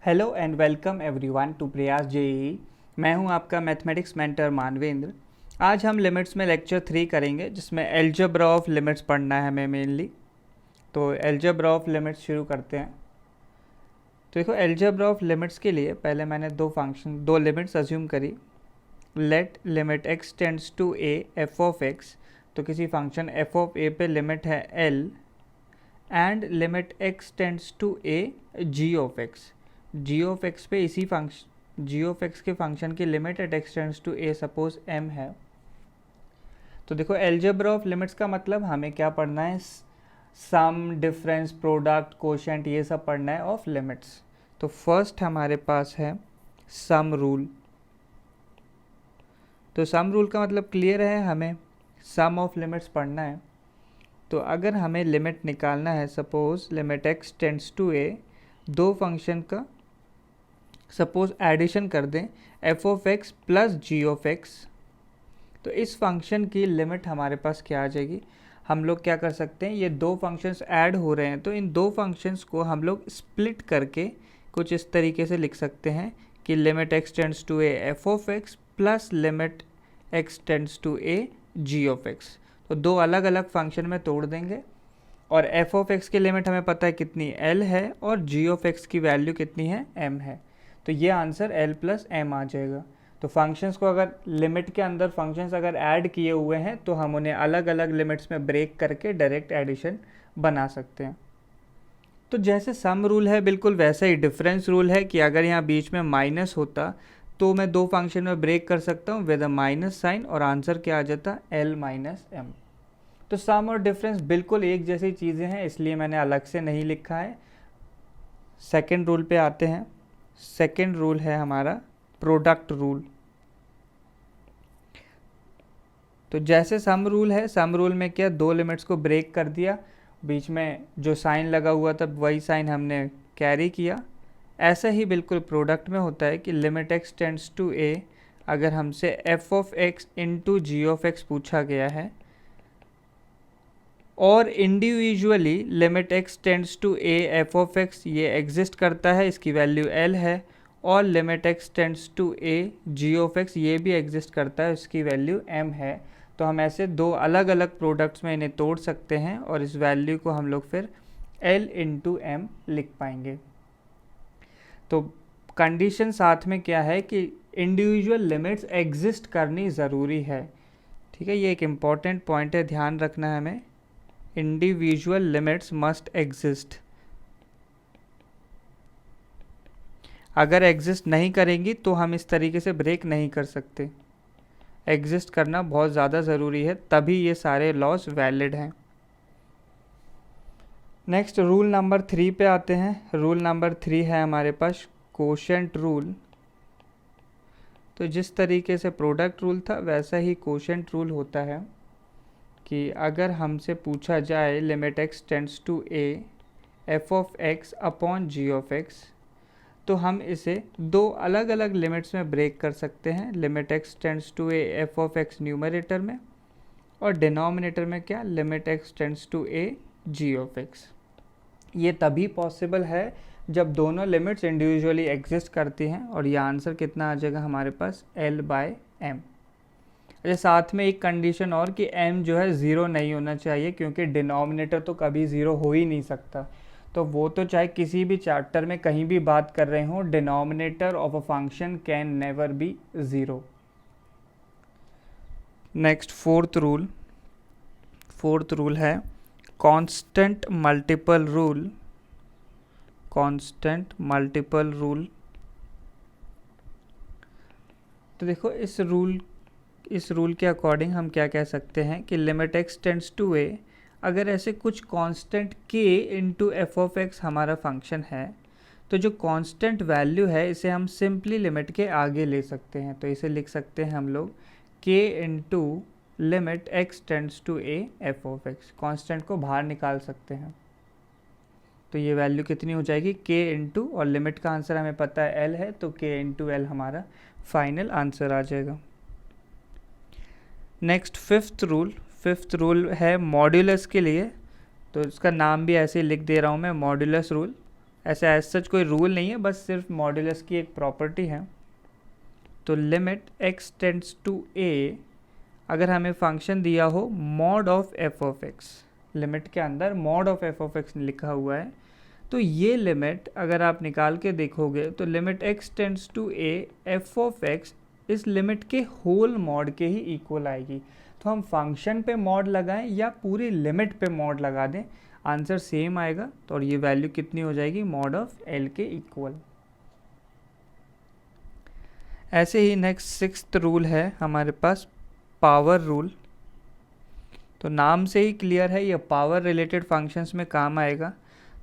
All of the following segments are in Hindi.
Hello and welcome everyone to Prayas JEE. मैं हूं आपका मैथमेटिक्स मेंटर मानवेंद्र। आज हम लिमिट्स में लेक्चर 3 करेंगे, जिसमें अलजेब्रा ऑफ लिमिट्स पढ़ना है हमें मेनली। तो अलजेब्रा ऑफ लिमिट्स शुरू करते हैं। तो देखो, अलजेब्रा ऑफ लिमिट्स के लिए पहले मैंने दो लिमिट्स अज्यूम करी। Let limit x tends to a f of x, तो किसी फंक्शन f ऑफ a पे लिमिट है l, and limit x tends to a g of x। g of x पे इसी फंक्शन g ऑफ x के फंक्शन की limit at x tends to a suppose m है। तो देखो, अलजेब्रा ऑफ लिमिट्स का मतलब हमें क्या पढ़ना है, सम, डिफरेंस, प्रोडक्ट, कोशेंट, ये सब पढ़ना है ऑफ लिमिट्स। तो फर्स्ट हमारे पास है सम रूल। तो सम रूल का मतलब क्लियर है, हमें सम ऑफ लिमिट्स पढ़ना है। तो अगर हमें लिमिट निकालना है, suppose limit x tends to a, दो फंक्शन का सपोज एडिशन कर दें f of x plus g of x, तो इस फंक्शन की लिमिट हमारे पास क्या आ जाएगी। हम लोग क्या कर सकते हैं, ये दो फंक्शंस ऐड हो रहे हैं, तो इन दो फंक्शंस को हम लोग स्प्लिट करके कुछ इस तरीके से लिख सकते हैं कि limit x tends to a f of x plus limit x tends to a g of x। तो दो अलग अलग फंक्शन में तोड़ देंगे, और f ऑफ x की लिमिट हमें पता है कितनी l है, और g ऑफ x की वैल्यू कितनी है, m है। तो ये आंसर l प्लस m आ जाएगा। तो फंक्शंस को अगर लिमिट के अंदर फंक्शंस अगर ऐड किए हुए हैं, तो हम उन्हें अलग अलग लिमिट्स में ब्रेक करके डायरेक्ट एडिशन बना सकते हैं। तो जैसे सम रूल है, बिल्कुल वैसा ही डिफरेंस रूल है कि अगर यहाँ बीच में माइनस होता तो मैं दो फंक्शन में ब्रेक कर सकता हूँ विद अ माइनस साइन, और आंसर क्या आ जाता, l माइनस m। तो सम और डिफरेंस बिल्कुल एक जैसी चीज़ें हैं, इसलिए मैंने अलग से नहीं लिखा है। सेकेंड रूल पे आते हैं। सेकेंड रूल है हमारा प्रोडक्ट रूल। तो जैसे सम रूल है, सम रूल में क्या, दो लिमिट्स को ब्रेक कर दिया, बीच में जो साइन लगा हुआ था वही साइन हमने कैरी किया। ऐसा ही बिल्कुल प्रोडक्ट में होता है कि limit x tends to a, अगर हमसे f of x into g of x पूछा गया है, और individually limit x tends to a f of x ये एग्जिस्ट करता है, इसकी वैल्यू l है, और limit x tends to a g of x ये भी एग्जिस्ट करता है, इसकी वैल्यू m है। तो हम ऐसे दो अलग अलग प्रोडक्ट्स में इन्हें तोड़ सकते हैं, और इस वैल्यू को हम लोग फिर l इंटू m लिख पाएंगे। तो कंडीशन साथ में क्या है कि इंडिविजुअल लिमिट्स एग्जिस्ट करनी ज़रूरी है। ठीक है, ये एक इम्पॉर्टेंट पॉइंट है, ध्यान रखना है हमें। Individual limits must exist. अगर एग्जिस्ट नहीं करेंगी तो हम इस तरीके से ब्रेक नहीं कर सकते। एग्जिस्ट करना बहुत ज़्यादा ज़रूरी है, तभी ये सारे लॉज वैलिड हैं। नेक्स्ट रूल नंबर 3 पे आते हैं। रूल नंबर 3 है हमारे पास कोशेंट रूल। तो जिस तरीके से प्रोडक्ट रूल था, वैसा ही कोशेंट रूल होता है कि अगर हमसे पूछा जाए limit x tends to a f of x upon g of x, तो हम इसे दो अलग अलग लिमिट्स में ब्रेक कर सकते हैं। Limit x tends to a f of x numerator में, और डिनोमिनेटर में क्या, limit x tends to a g of x। ये तभी पॉसिबल है जब दोनों लिमिट्स इंडिविजुअली एग्जिस्ट करती हैं, और ये आंसर कितना आ जाएगा हमारे पास, l बाय m। अच्छा, साथ में एक कंडीशन और कि m जो है ज़ीरो नहीं होना चाहिए, क्योंकि डिनोमिनेटर तो कभी ज़ीरो हो ही नहीं सकता। तो वो तो चाहे किसी भी चैप्टर में कहीं भी बात कर रहे हों, denominator of a function can never be zero. Next fourth rule है constant multiple rule. Constant multiple rule. तो देखो, इस रूल के अकॉर्डिंग हम क्या कह सकते हैं कि limit x tends to a, अगर ऐसे कुछ constant k into f of x हमारा फंक्शन है, तो जो कांस्टेंट वैल्यू है इसे हम सिंपली लिमिट के आगे ले सकते हैं। तो इसे लिख सकते हैं हम लोग k into limit x tends to a F of x. Constant को बाहर निकाल सकते हैं, तो ये वैल्यू कितनी हो जाएगी, k इंटू, और लिमिट का आंसर हमें पता है l है, तो k इंटू l हमारा फाइनल आंसर आ जाएगा। नेक्स्ट फिफ्थ रूल है मॉड्यूलस के लिए। तो इसका नाम भी ऐसे ही लिख दे रहा हूँ मैं, मॉड्यूलस रूल। ऐसा एज सच कोई रूल नहीं है, बस सिर्फ मॉड्यूलस की एक प्रॉपर्टी है। तो limit x tends to a, अगर हमें फंक्शन दिया हो mod of f of x, limit के अंदर mod of f of x लिखा हुआ है, तो ये लिमिट अगर आप निकाल के देखोगे तो limit x tends to a F of x इस लिमिट के होल मॉड के ही इक्वल आएगी। तो हम फंक्शन पे मॉड लगाएं या पूरी लिमिट पे मॉड लगा दें, आंसर सेम आएगा। तो और ये वैल्यू कितनी हो जाएगी, मॉड ऑफ l के इक्वल। ऐसे ही नेक्स्ट सिक्स्थ रूल है हमारे पास पावर रूल। तो नाम से ही क्लियर है, ये पावर रिलेटेड फंक्शंस में काम आएगा।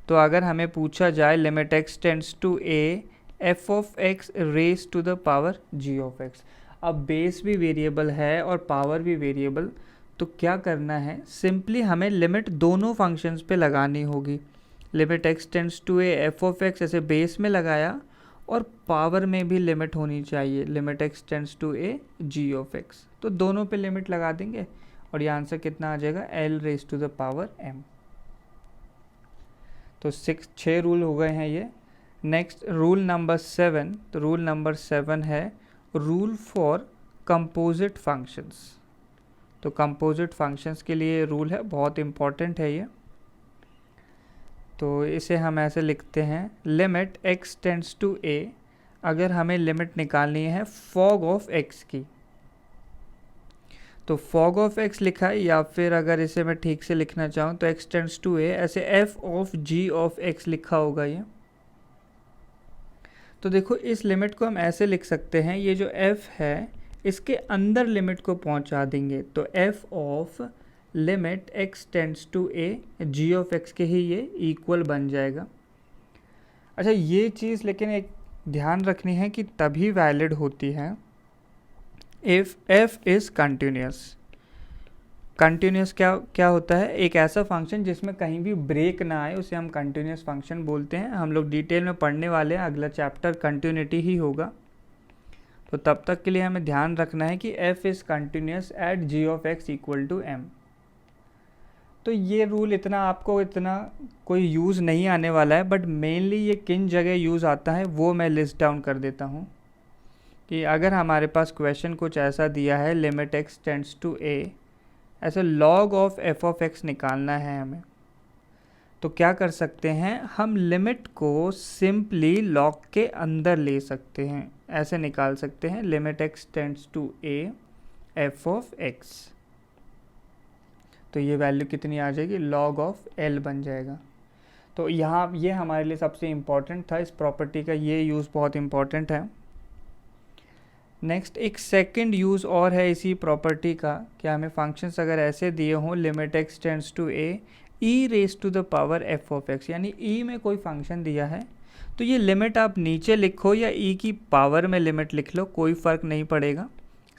तो अगर हमें पूछा जाए limit x tends to a F of x raise to the power g of x, अब बेस भी वेरिएबल है और पावर भी वेरिएबल, तो क्या करना है, सिंपली हमें लिमिट दोनों फंक्शंस पे लगानी होगी। Limit x tends to a F of x ऐसे बेस में लगाया और पावर में भी लिमिट होनी चाहिए, limit x tends to a g of x, तो दोनों पे लिमिट लगा देंगे और ये आंसर कितना आ जाएगा, l raise to the power m। तो 6 रूल हो गए हैं ये। नेक्स्ट रूल नंबर 7, तो रूल नंबर 7 है रूल फॉर कंपोजिट फंक्शंस। तो कंपोजिट फंक्शंस के लिए रूल है, बहुत इंपॉर्टेंट है ये। तो इसे हम ऐसे लिखते हैं, limit x tends to a, अगर हमें लिमिट निकालनी है फॉग ऑफ x की, तो फॉग ऑफ x लिखा है, या फिर अगर इसे मैं ठीक से लिखना चाहूँ तो x टेंड्स टू a ऐसे f of g of x लिखा होगा ये। तो देखो इस लिमिट को हम ऐसे लिख सकते हैं, ये जो f है इसके अंदर लिमिट को पहुंचा देंगे, तो f of limit x tends to a g of x के ही ये इक्वल बन जाएगा। अच्छा ये चीज़ लेकिन एक ध्यान रखनी है कि तभी वैलिड होती है if f is continuous. Continuous क्या होता है, एक ऐसा फंक्शन जिसमें कहीं भी ब्रेक ना आए उसे हम कंटिन्यूस फंक्शन बोलते हैं। हम लोग डिटेल में पढ़ने वाले हैं, अगला चैप्टर कंटिन्यूटी ही होगा। तो तब तक के लिए हमें ध्यान रखना है कि f is continuous at g of x equal to m। तो ये रूल इतना कोई यूज़ नहीं आने वाला है, बट मेनली ये किन जगह यूज़ आता है वो मैं लिस्ट डाउन कर देता हूँ। कि अगर हमारे पास क्वेश्चन कुछ ऐसा दिया है, limit x tends to a, ऐसे log of f of x निकालना है हमें, तो क्या कर सकते हैं, हम लिमिट को सिंपली log के अंदर ले सकते हैं, ऐसे निकाल सकते हैं limit x tends to a f of x। तो ये वैल्यू कितनी आ जाएगी, log ऑफ l बन जाएगा। तो यहाँ ये हमारे लिए सबसे इम्पॉर्टेंट था, इस प्रॉपर्टी का ये यूज़ बहुत इम्पॉर्टेंट है। नेक्स्ट एक सेकंड यूज़ और है इसी प्रॉपर्टी का, कि हमें फंक्शंस अगर ऐसे दिए हों, limit x tends to a e raise to the power f of x, यानी e में कोई फंक्शन दिया है, तो ये लिमिट आप नीचे लिखो या e की पावर में लिमिट लिख लो, कोई फ़र्क नहीं पड़ेगा,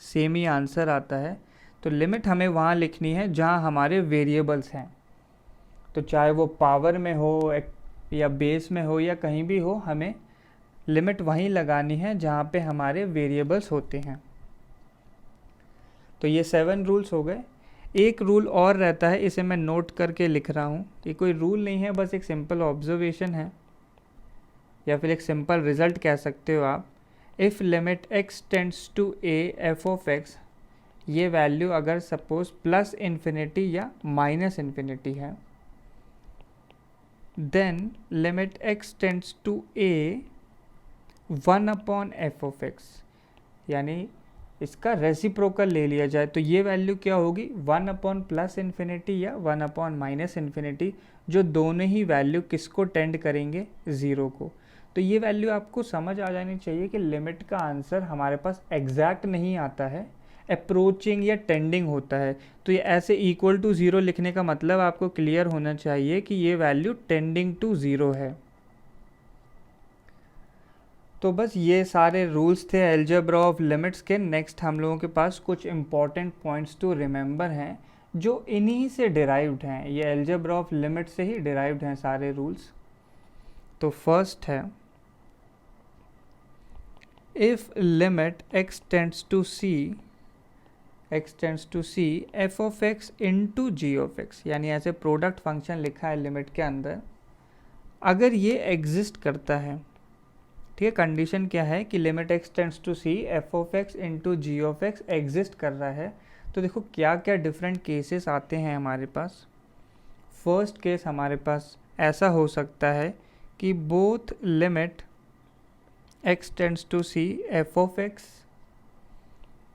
सेम ही आंसर आता है। तो लिमिट हमें वहाँ लिखनी है जहाँ हमारे वेरिएबल्स हैं, तो चाहे वो पावर में हो या बेस में हो या कहीं भी हो, हमें लिमिट वहीं लगानी है जहाँ पे हमारे वेरिएबल्स होते हैं। तो ये 7 रूल्स हो गए। एक रूल और रहता है, इसे मैं नोट करके लिख रहा हूँ, ये कोई रूल नहीं है, बस एक सिंपल ऑब्जर्वेशन है या फिर एक सिंपल रिजल्ट कह सकते हो आप। If limit x tends to a f of x, ये वैल्यू अगर सपोज प्लस इन्फिनिटी या माइनस इन्फिनिटी है, then limit x tends to a 1 upon f of x, यानी इसका रेसिप्रोकल ले लिया जाए, तो ये वैल्यू क्या होगी, 1 अपॉन प्लस इन्फिनिटी या 1 अपॉन माइनस इन्फिनिटी, जो दोनों ही वैल्यू किसको टेंड करेंगे, 0 को। तो ये वैल्यू आपको समझ आ जानी चाहिए कि लिमिट का आंसर हमारे पास एग्जैक्ट नहीं आता है, अप्रोचिंग या टेंडिंग होता है। तो ये ऐसे इक्वल टू 0 लिखने का मतलब आपको क्लियर होना चाहिए कि ये वैल्यू टेंडिंग टू 0 है। तो बस ये सारे रूल्स थे अलजेब्रा ऑफ लिमिट्स के। नेक्स्ट हम लोगों के पास कुछ इंपॉर्टेंट पॉइंट्स टू रिमेंबर हैं जो इन्हीं से डिराइव्ड हैं, ये अलजेब्रा ऑफ लिमिट से ही डिराइव्ड हैं सारे रूल्स। तो फर्स्ट है, if limit x tends to c f of x into g of x, यानी ऐसे प्रोडक्ट फंक्शन लिखा है लिमिट के अंदर, अगर ये एग्जिस्ट करता है, ठीक है, कंडीशन क्या है कि limit x tends to c f of x into g of x exist कर रहा है, तो देखो क्या क्या डिफरेंट केसेस आते हैं हमारे पास। फर्स्ट केस हमारे पास ऐसा हो सकता है कि both limit x tends to c f of x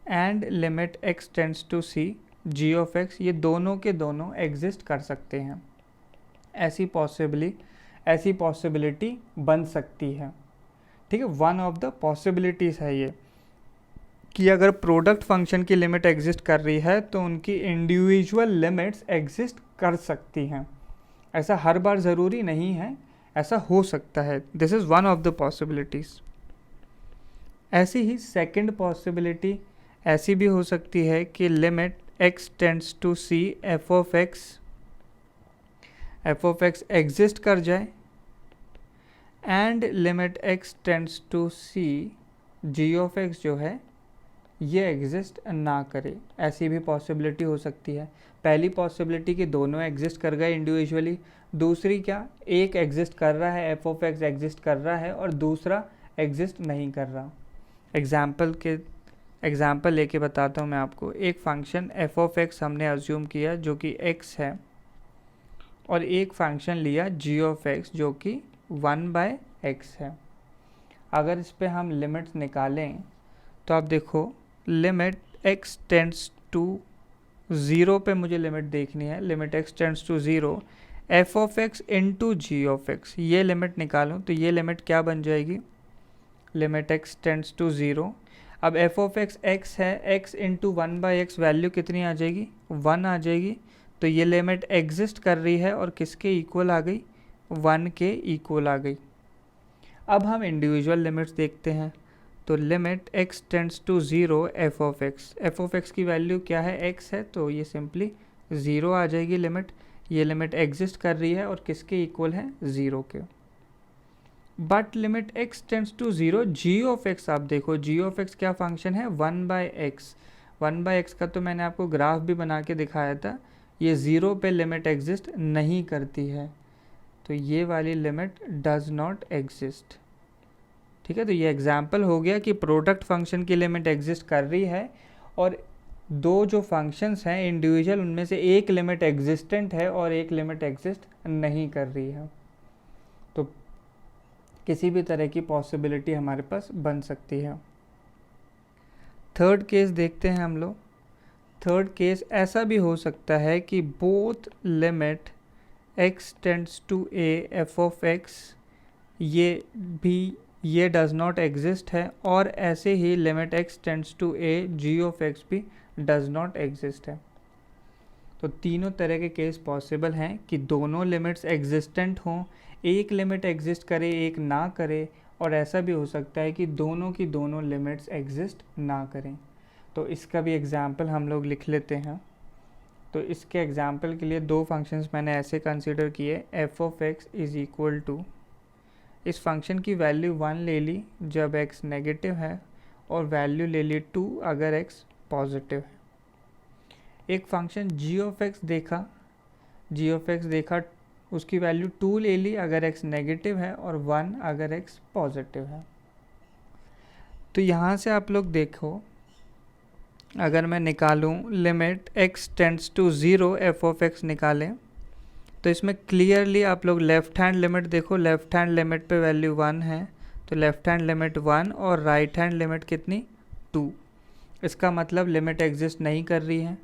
and limit x tends to c g of x, ये दोनों के दोनों एग्जिस्ट कर सकते हैं। ऐसी पॉसिबिलिटी बन सकती है, ठीक है। वन ऑफ द पॉसिबिलिटीज़ है ये कि अगर प्रोडक्ट फंक्शन की लिमिट एग्जिस्ट कर रही है तो उनकी इंडिविजुअल लिमिट्स एग्जिस्ट कर सकती हैं। ऐसा हर बार ज़रूरी नहीं है, ऐसा हो सकता है। This is one of the possibilities. ऐसी ही सेकंड पॉसिबिलिटी ऐसी भी हो सकती है कि limit x tends to c f of x exist कर जाए and limit x tends to c g of x जो है ये एग्जिस्ट ना करे। ऐसी भी पॉसिबिलिटी हो सकती है। पहली पॉसिबिलिटी कि दोनों एग्जिस्ट कर गए इंडिविजुअली, दूसरी क्या, एक एग्जिस्ट कर रहा है, एफ ऑफ एक्स एग्जिस्ट कर रहा है और दूसरा एग्जिस्ट नहीं कर रहा। एग्जाम्पल लेके बताता हूँ मैं आपको। एक फंक्शन एफ ऑफ एक्स हमने अज्यूम किया जो कि एक्स है, और एक फंक्शन लिया जी ऑफ एक्स जो कि 1/x है। अगर इस पे हम लिमिट्स निकालें तो आप देखो लिमिट x टेंड्स टू 0 पे मुझे लिमिट देखनी है। Limit x tends to 0 f of x into g of x, ये लिमिट निकालूं तो ये लिमिट क्या बन जाएगी, लिमिट x टेंड्स टू 0। अब एफ ऑफ एक्स x है, x इंटू 1/x वैल्यू कितनी आ जाएगी, 1 आ जाएगी। तो ये लिमिट एग्जिस्ट कर रही है और किसके इक्वल आ गई, 1 के इक्वल आ गई। अब हम इंडिविजुअल लिमिट्स देखते हैं। तो limit x tends to 0 f of x की वैल्यू क्या है, x है, तो ये सिंपली 0 आ जाएगी लिमिट। ये लिमिट एग्जिस्ट कर रही है और किसके इक्वल है, 0 के। But limit x tends to 0 g of x, आप देखो जी ऑफ एक्स क्या फंक्शन है, 1/x। 1/x का तो मैंने आपको ग्राफ भी बना के दिखाया था। ये 0 पे लिमिट एग्जिस्ट नहीं करती है, तो ये वाली लिमिट डज नॉट एग्जिस्ट, ठीक है। तो ये एग्जाम्पल हो गया कि प्रोडक्ट फंक्शन की लिमिट एग्जिस्ट कर रही है और दो जो फंक्शंस हैं इंडिविजुअल, उनमें से एक लिमिट एग्जिस्टेंट है और एक लिमिट एग्जिस्ट नहीं कर रही है। तो किसी भी तरह की पॉसिबिलिटी हमारे पास बन सकती है। थर्ड केस देखते हैं हम लोग। थर्ड केस ऐसा भी हो सकता है कि both limit x tends to a F of x ये डज नॉट एग्जिस्ट है, और ऐसे ही limit x tends to a g of x भी डज नॉट एग्जिस्ट है। तो तीनों तरह के केस पॉसिबल हैं कि दोनों लिमिट्स एग्जिस्टेंट हों, एक लिमिट एग्जिस्ट करे एक ना करे, और ऐसा भी हो सकता है कि दोनों की दोनों लिमिट्स एग्जिस्ट ना करें। तो इसका भी एग्जाम्पल हम लोग लिख लेते हैं। तो इसके एग्जाम्पल के लिए दो फंक्शंस मैंने ऐसे कंसीडर किए, f of x is equal to, इस फंक्शन की वैल्यू 1 ले ली जब x नेगेटिव है, और वैल्यू ले ली 2 अगर x पॉजिटिव है। एक फंक्शन g ऑफ एक्स देखा, उसकी वैल्यू 2 ले ली अगर x नेगेटिव है और 1 अगर x पॉजिटिव है। तो यहाँ से आप लोग देखो, अगर मैं निकालूँ limit x tends to 0 f of x निकालें, तो इसमें क्लियरली आप लोग लेफ़्ट हैंड लिमिट देखो, लेफ़्ट हैंड लिमिट पे वैल्यू 1 है, तो लेफ़्ट हैंड लिमिट 1 और राइट हैंड लिमिट कितनी, 2। इसका मतलब लिमिट एग्जिस्ट नहीं कर रही है।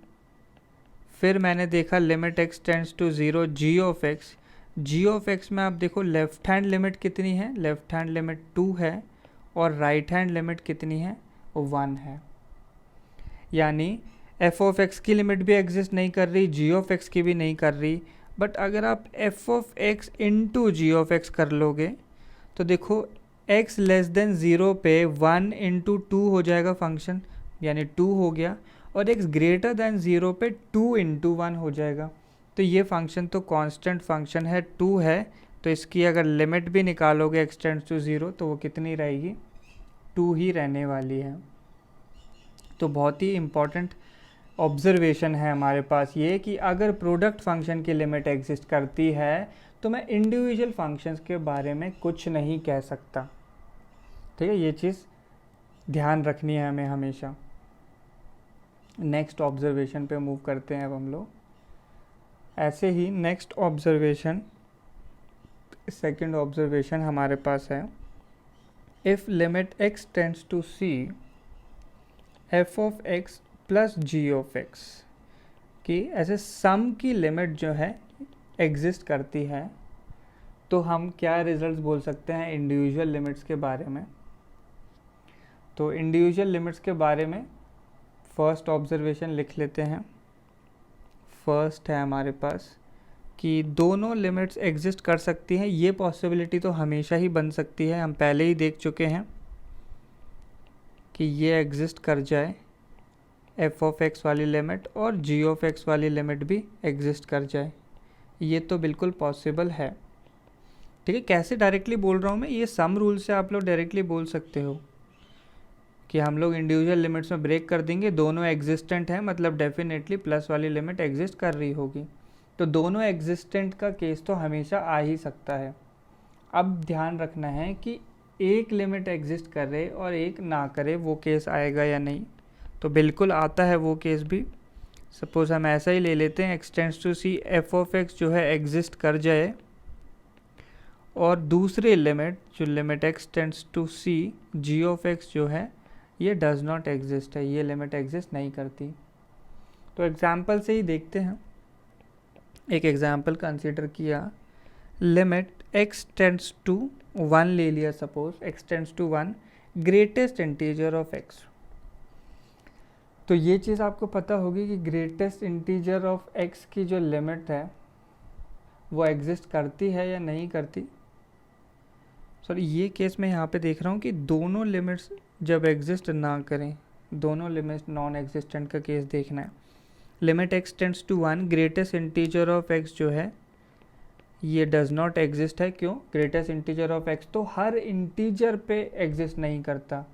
फिर मैंने देखा limit x tends to 0 g of x में आप देखो लेफ़्ट हैंड लिमिट कितनी है, लेफ़्ट हैंड लिमिट 2 है और राइट हैंड लिमिट कितनी है, 1 है। यानी एफ ऑफ एक्स की लिमिट भी एग्जिस्ट नहीं कर रही, जी ऑफ एक्स की भी नहीं कर रही। बट अगर आप f of x into g of x कर लोगे तो देखो x लेस देन 0 पे 1 इंटू 2 हो जाएगा फंक्शन, यानी 2 हो गया, और x ग्रेटर देन 0 पे 2 इंटू 1 हो जाएगा। तो ये फंक्शन तो कांस्टेंट फंक्शन है, 2 है, तो इसकी अगर लिमिट भी निकालोगे x टेंड्स टू 0 तो वो कितनी रहेगी, 2 ही रहने वाली है। तो बहुत ही इम्पॉर्टेंट ऑब्जर्वेशन है हमारे पास ये कि अगर प्रोडक्ट फंक्शन की लिमिट एग्जिस्ट करती है तो मैं इंडिविजुअल फंक्शंस के बारे में कुछ नहीं कह सकता। ठीक है, ये चीज़ ध्यान रखनी है हमें हमेशा। नेक्स्ट ऑब्जर्वेशन पे मूव करते हैं अब हम लोग। ऐसे ही नेक्स्ट ऑब्जर्वेशन, सेकंड ऑब्जर्वेशन हमारे पास है, if limit x tends to c f of x plus g of x, कि ऐसे सम की लिमिट जो है एग्जिस्ट करती है, तो हम क्या रिजल्ट्स बोल सकते हैं इंडिविजुअल लिमिट्स के बारे में। तो इंडिविजुअल लिमिट्स के बारे में फर्स्ट ऑब्जर्वेशन लिख लेते हैं। फर्स्ट है हमारे पास कि दोनों लिमिट्स एग्जिस्ट कर सकती हैं, ये पॉसिबिलिटी तो हमेशा ही बन सकती है, हम पहले ही देख चुके हैं कि ये एग्जिस्ट कर जाए, f ऑफ x वाली लिमिट और g ऑफ x वाली लिमिट भी एग्जिस्ट कर जाए, ये तो बिल्कुल पॉसिबल है। ठीक है, कैसे डायरेक्टली बोल रहा हूँ मैं, ये सम रूल से आप लोग डायरेक्टली बोल सकते हो कि हम लोग इंडिविजुअल लिमिट्स में ब्रेक कर देंगे, दोनों एग्जिस्टेंट हैं, मतलब डेफिनेटली प्लस वाली लिमिट एग्जिस्ट कर रही होगी। तो दोनों एग्जिस्टेंट का केस तो हमेशा आ ही सकता है। अब ध्यान रखना है कि एक लिमिट एग्जिस्ट करे और एक ना करे, वो केस आएगा या नहीं। तो बिल्कुल आता है वो केस भी। सपोज हम ऐसा ही ले लेते हैं, x tends to c f of x जो है एग्जिस्ट कर जाए, और दूसरी लिमिट जो limit x tends to c g of x जो है ये डज नॉट एग्जिस्ट है, ये लिमिट एग्जिस्ट नहीं करती। तो एग्जाम्पल से ही देखते हैं। एक एग्जाम्पल कंसीडर किया, लिमिट x टेंड्स टू 1 ले लिया, suppose x tends to 1 greatest integer of x। तो ये चीज़ आपको पता होगी कि ग्रेटेस्ट इंटीजर ऑफ x की जो लिमिट है वो एग्जिस्ट करती है या नहीं करती। सॉरी, ये केस मैं यहाँ पे देख रहा हूँ कि दोनों लिमिट्स जब एग्जिस्ट ना करें, दोनों लिमिट्स नॉन एग्जिस्टेंट का केस देखना है। Limit x tends to 1 greatest integer of x जो है ये डज नॉट एग्जिस्ट है। क्यों? ग्रेटेस्ट इंटीजर ऑफ x तो हर इंटीजर पे एग्जिस्ट नहीं करता।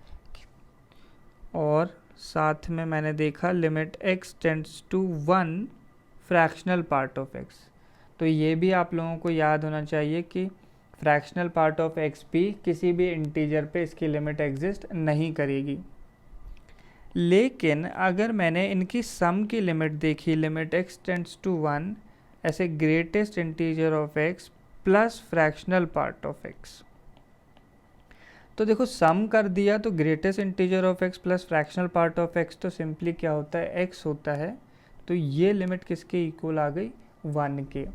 और साथ में मैंने देखा limit x tends to 1 fractional part of x, तो ये भी आप लोगों को याद होना चाहिए कि फ्रैक्शनल पार्ट ऑफ x भी किसी भी इंटीजर पे इसकी लिमिट एग्जिस्ट नहीं करेगी। लेकिन अगर मैंने इनकी सम की लिमिट देखी, लिमिट x टेंड्स टू 1 ऐसे greatest integer of x plus fractional part of x, तो देखो सम कर दिया तो greatest integer of x plus fractional part of x तो सिंपली क्या होता है, x होता है। तो ये लिमिट किसके इक्वल आ गई, 1 के।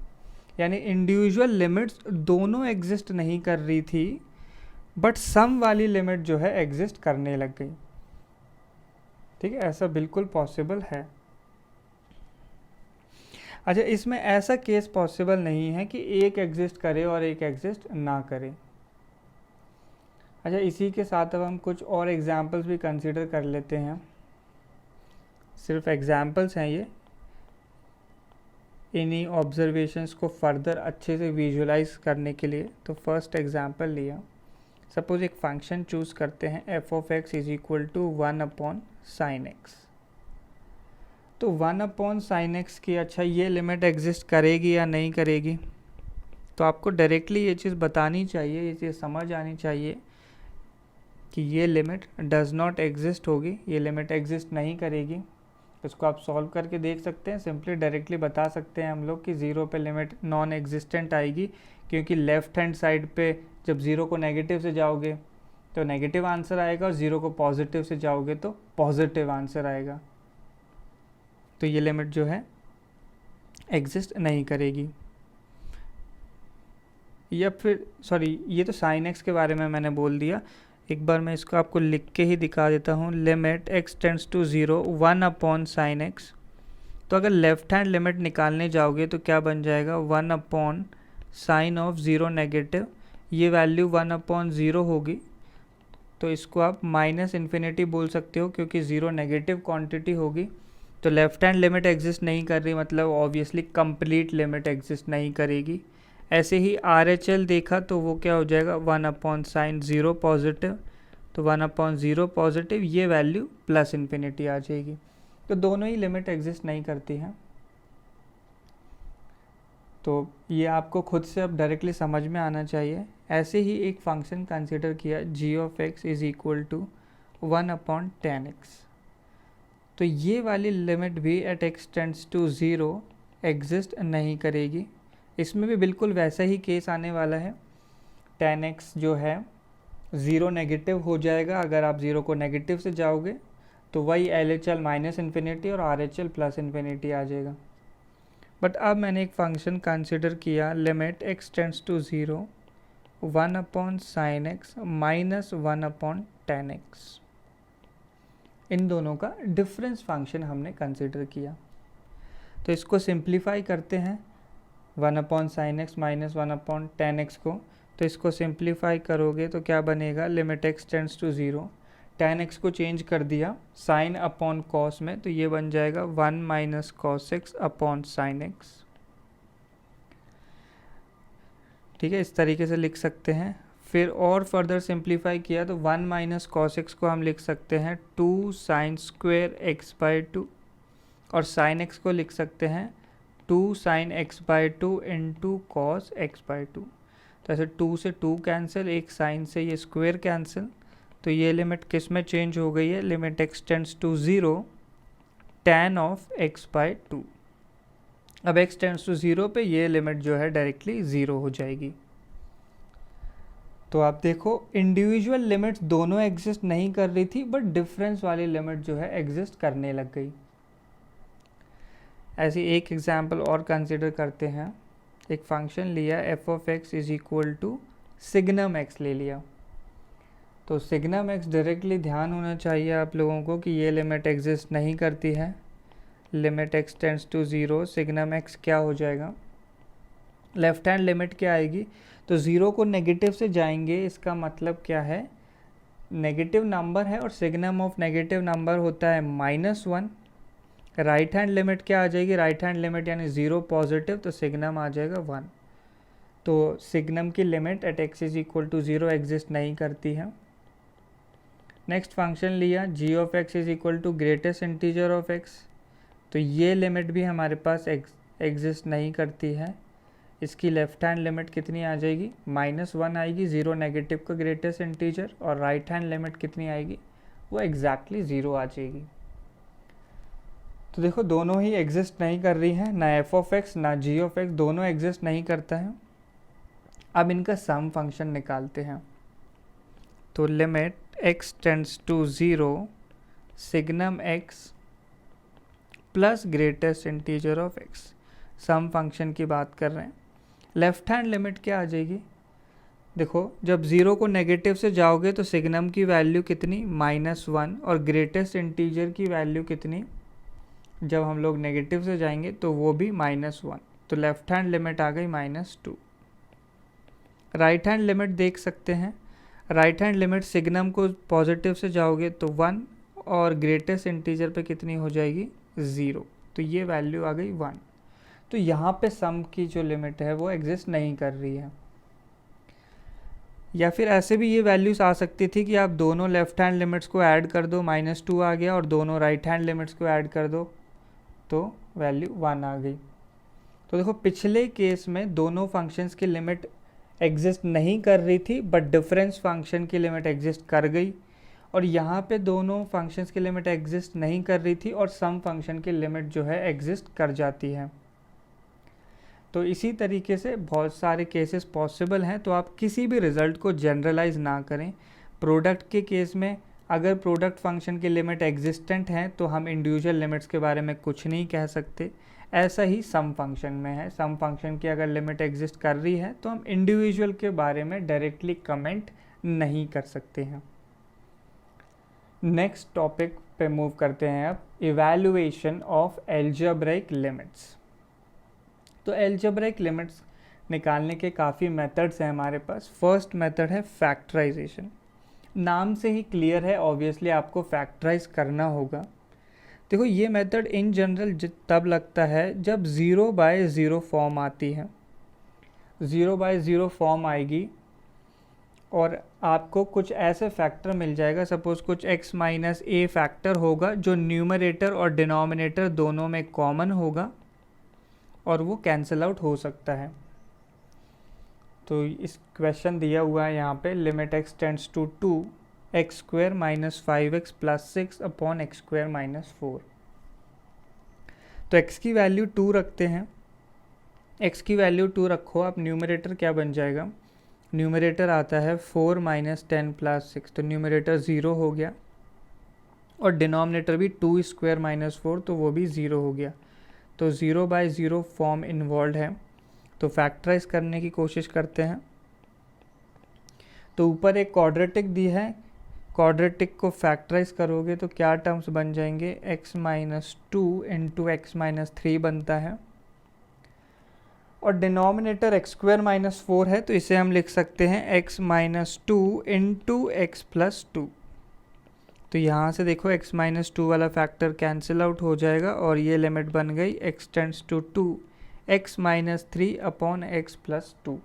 यानी इंडिविजुअल लिमिट्स दोनों एग्जिस्ट नहीं कर रही थी, बट सम वाली लिमिट जो है एग्जिस्ट करने लग गई। ठीक है, ऐसा बिल्कुल पॉसिबल है। अच्छा, इसमें ऐसा केस पॉसिबल नहीं है कि एक एग्जिस्ट करे और एक एग्जिस्ट ना करे। अच्छा, इसी के साथ अब हम कुछ और एग्जाम्पल्स भी कंसीडर कर लेते हैं। सिर्फ एग्जाम्पल्स हैं ये, इन्हीं ऑब्जर्वेशंस को फर्दर अच्छे से विजुलाइज करने के लिए। तो फर्स्ट एग्जाम्पल लिया, सपोज एक फंक्शन चूज़ करते हैं f of x is equal to 1 upon sine x. तो 1 अपॉन साइन एक्स की, अच्छा ये लिमिट एग्जिस्ट करेगी या नहीं करेगी, तो आपको डायरेक्टली ये चीज़ बतानी चाहिए, ये चीज़ समझ आनी चाहिए कि ये लिमिट डज नॉट एग्जिस्ट होगी, ये लिमिट एग्जिस्ट नहीं करेगी। इसको आप सॉल्व करके देख सकते हैं, सिंपली डायरेक्टली बता सकते हैं हम लोग कि 0 पे लिमिट नॉन एग्जिस्टेंट आएगी, क्योंकि लेफ्ट हैंड साइड पे जब 0 को नेगेटिव से जाओगे तो नेगेटिव आंसर आएगा, और 0 को पॉजिटिव से जाओगे तो पॉजिटिव आंसर आएगा। तो ये लिमिट जो है एग्जिस्ट नहीं करेगी। या फिर सॉरी, ये तो साइन एक्स के बारे में मैंने बोल दिया, एक बार मैं इसको आपको लिख के ही दिखा देता हूँ। Limit x tends to 0 1 upon sine x, तो अगर लेफ्ट हैंड लिमिट निकालने जाओगे तो क्या बन जाएगा, 1 अपॉन साइन ऑफ 0 नेगेटिव, ये वैल्यू 1 अपॉन 0 होगी। तो इसको आप माइनस इन्फिनिटी बोल सकते हो, क्योंकि 0 नेगेटिव क्वांटिटी होगी। तो लेफ्ट हैंड लिमिट एग्जिस्ट नहीं कर रही, मतलब ऑब्वियसली कंप्लीट लिमिट एग्जिस्ट नहीं करेगी। ऐसे ही RHL देखा तो वो क्या हो जाएगा, 1 अपॉन साइन 0 पॉजिटिव, तो 1 अपॉन 0 पॉजिटिव, ये वैल्यू प्लस इन्फिनिटी आ जाएगी। तो दोनों ही लिमिट एग्जिस्ट नहीं करती हैं। तो ये आपको खुद से अब डायरेक्टली समझ में आना चाहिए। ऐसे ही एक फंक्शन कंसिडर किया g of x is equal to 1/10x, तो ये वाली लिमिट भी at x tends to 0 exist नहीं करेगी। इसमें भी बिल्कुल वैसा ही केस आने वाला है। 10x जो है 0 नेगेटिव हो जाएगा, अगर आप 0 को नेगेटिव से जाओगे तो वही LHL माइनस इन्फिनिटी और RHL प्लस इन्फिनिटी आ जाएगा। बट अब मैंने एक फंक्शन कंसिडर किया limit x tends to 0 1/sin x minus 1/10x, इन दोनों का डिफरेंस फंक्शन हमने कंसिडर किया। तो इसको सिंप्लीफाई करते हैं 1/sin x माइनस 1/10x को। तो इसको सिंप्लीफाई करोगे तो क्या बनेगा, limit x tends to 0, 10x को चेंज कर दिया साइन अपॉन कॉस में, तो ये बन जाएगा 1 minus cos x upon sine x. ठीक है, इस तरीके से लिख सकते हैं। फिर और फर्दर सिंप्लीफाई किया तो 1 माइनस कॉस एक्स को हम लिख सकते हैं 2 साइन स्क्वेयर एक्स बाई 2, और साइन एक्स को लिख सकते हैं 2 sine x by 2 into cos x by 2। तो ऐसे 2 से 2 कैंसिल, एक साइन से ये स्क्वेयर कैंसिल, तो ये लिमिट किस में चेंज हो गई है, limit x tends to 0 tan of x by 2। अब x टेंड्स टू 0 पे ये लिमिट जो है डायरेक्टली 0 हो जाएगी। तो आप देखो इंडिविजुअल लिमिट्स दोनों एग्जिस्ट नहीं कर रही थी, बट डिफरेंस वाली लिमिट जो है एग्जिस्ट करने लग गई। ऐसी एक एग्जाम्पल और कंसिडर करते हैं। एक फंक्शन लिया f of x is equal to signum x ले लिया। तो सिग्नम x डायरेक्टली ध्यान होना चाहिए आप लोगों को कि ये लिमिट एग्जिस्ट नहीं करती है। Limit x tends to 0, signum x क्या हो जाएगा, लेफ्ट हैंड लिमिट क्या आएगी, तो 0 को नेगेटिव से जाएंगे, इसका मतलब क्या है, नेगेटिव नंबर है और सिग्नम ऑफ नेगेटिव नंबर होता है -1। राइट हैंड लिमिट क्या आ जाएगी, राइट हैंड लिमिट यानी 0 पॉजिटिव, तो सिग्नम आ जाएगा 1। तो सिग्नम की limit at x is equal to 0 exist नहीं करती है। नेक्स्ट फंक्शन लिया g of x is equal to greatest integer of x, तो ये लिमिट भी हमारे पास एग्जिस्ट नहीं करती है। इसकी लेफ्ट हैंड लिमिट कितनी आ जाएगी, -1 आएगी, 0 नेगेटिव का ग्रेटेस्ट इंटीजर, और राइट हैंड लिमिट कितनी आएगी, वो एग्जैक्टली 0 आ जाएगी। तो देखो दोनों ही एग्जिस्ट नहीं कर रही हैं, ना f ऑफ x ना g ऑफ x, दोनों एग्जिस्ट नहीं करता है। अब इनका सम फंक्शन निकालते हैं। तो limit x tends to 0 signum x plus greatest integer of x, sum function की बात कर रहे हैं। लेफ्ट हैंड लिमिट क्या आ जाएगी, देखो जब 0 को नेगेटिव से जाओगे तो सिग्नम की वैल्यू कितनी, -1, और ग्रेटेस्ट इंटीजर की वैल्यू कितनी, जब हम लोग नेगेटिव से जाएंगे तो वो भी -1, तो लेफ्ट हैंड लिमिट आ गई -2। राइट हैंड लिमिट देख सकते हैं, राइट हैंड लिमिट सिग्नम को पॉजिटिव से जाओगे तो 1, और ग्रेटेस्ट इंटीजर पे कितनी हो जाएगी, 0, तो ये वैल्यू आ गई 1। तो यहाँ पे सम की जो लिमिट है वो एग्जिस्ट नहीं कर रही है। या फिर ऐसे भी ये वैल्यूज आ सकती थी कि आप दोनों लेफ्ट हैंड लिमिट्स को ऐड कर दो, -2 आ गया, और दोनों राइट हैंड लिमिट्स को ऐड कर दो तो वैल्यू 1 आ गई। तो देखो पिछले केस में दोनों फंक्शंस की लिमिट एग्जिस्ट नहीं कर रही थी, बट डिफरेंस फंक्शन की लिमिट एग्जिस्ट कर गई, और यहाँ पे दोनों फंक्शंस की लिमिट एग्जिस्ट नहीं कर रही थी और सम फंक्शन की लिमिट जो है एग्जिस्ट कर जाती है। तो इसी तरीके से बहुत सारे केसेस पॉसिबल हैं, तो आप किसी भी रिज़ल्ट को जनरलाइज ना करें। प्रोडक्ट के केस में अगर प्रोडक्ट फंक्शन की लिमिट एग्जिस्टेंट है तो हम इंडिविजुअल लिमिट्स के बारे में कुछ नहीं कह सकते। ऐसा ही सम फंक्शन में है, सम फंक्शन की अगर लिमिट एग्जिस्ट कर रही है तो हम इंडिविजुअल के बारे में डायरेक्टली कमेंट नहीं कर सकते हैं। नेक्स्ट टॉपिक पे मूव करते हैं अब, इवैल्यूएशन ऑफ एल्जेब्रिक लिमिट्स। तो एल्जेब्रिक लिमिट्स निकालने के काफ़ी मेथड्स हैं हमारे पास। फर्स्ट मेथड है फैक्टराइजेशन। नाम से ही क्लियर है, ऑब्वियसली आपको फैक्टराइज करना होगा। देखो ये मेथड इन जनरल तब लगता है जब 0/0 फॉर्म आती है। 0/0 फॉर्म आएगी और आपको कुछ ऐसे फैक्टर मिल जाएगा, सपोज कुछ x माइनस a फैक्टर होगा जो न्यूमरेटर और डिनोमिनेटर दोनों में कॉमन होगा, और वो कैंसिल आउट हो सकता है। तो इस क्वेश्चन दिया हुआ है यहाँ पे limit x tends to 2 x square minus 5x plus 6 upon x square minus 4। तो x की वैल्यू 2 रखते हैं। x की वैल्यू 2 रखो, आप न्यूमरेटर क्या बन जाएगा, न्यूमरेटर आता है 4 माइनस 10 प्लस 6, तो न्यूमरेटर 0 हो गया, और डिनोमिनेटर भी 2 स्क्वायर माइनस 4, तो वो भी 0 हो गया। तो 0/0 फॉर्म इन्वॉल्व है। तो फैक्टराइज करने की कोशिश करते हैं। तो ऊपर एक क्वाड्रेटिक दी है, क्वाड्रेटिक को फैक्टराइज करोगे तो क्या टर्म्स बन जाएंगे, x minus 2 into x minus 3 बनता है, और डिनोमिनेटर एक्स स्क्वायर माइनस 4 है, तो इसे हम लिख सकते हैं x minus 2 into x plus 2। तो यहाँ से देखो x माइनस 2 वाला फैक्टर कैंसिल आउट हो जाएगा, और ये लिमिट बन गई x tends to 2 x minus 3 upon x plus 2।